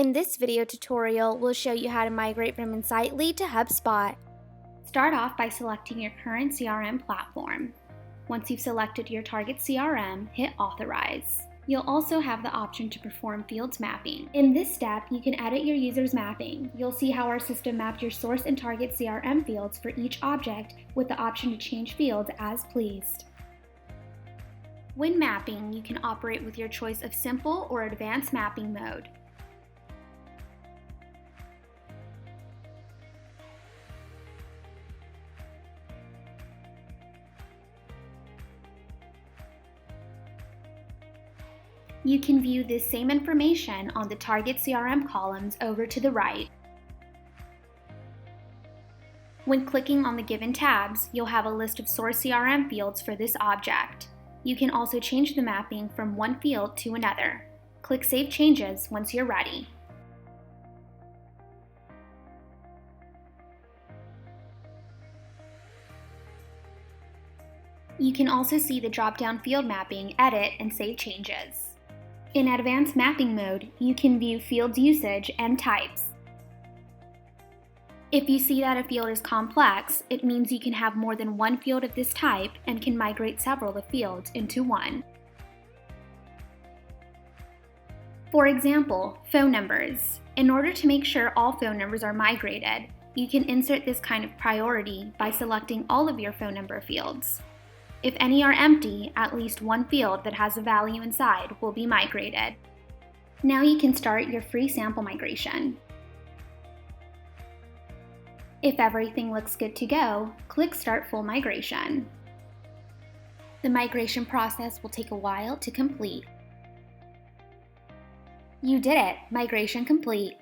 In this video tutorial, we'll show you how to migrate from Untitled to HubSpot. Start off by selecting your current CRM platform. Once you've selected your target CRM, hit Authorize. You'll also have the option to perform fields mapping. In this step, you can edit your user's mapping. You'll see how our system mapped your source and target CRM fields for each object with the option to change fields as pleased. When mapping, you can operate with your choice of simple or advanced mapping mode. You can view this same information on the target CRM columns over to the right. When clicking on the given tabs, you'll have a list of source CRM fields for this object. You can also change the mapping from one field to another. Click Save Changes once you're ready. You can also see the drop-down field mapping, edit, and save changes. In advanced mapping mode, you can view fields usage and types. If you see that a field is complex, it means you can have more than one field of this type and can migrate several of the fields into one. For example, phone numbers. In order to make sure all phone numbers are migrated, you can insert this kind of priority by selecting all of your phone number fields. If any are empty, at least one field that has a value inside will be migrated. Now you can start your free sample migration. If everything looks good to go, click Start Full Migration. The migration process will take a while to complete. You did it! Migration complete.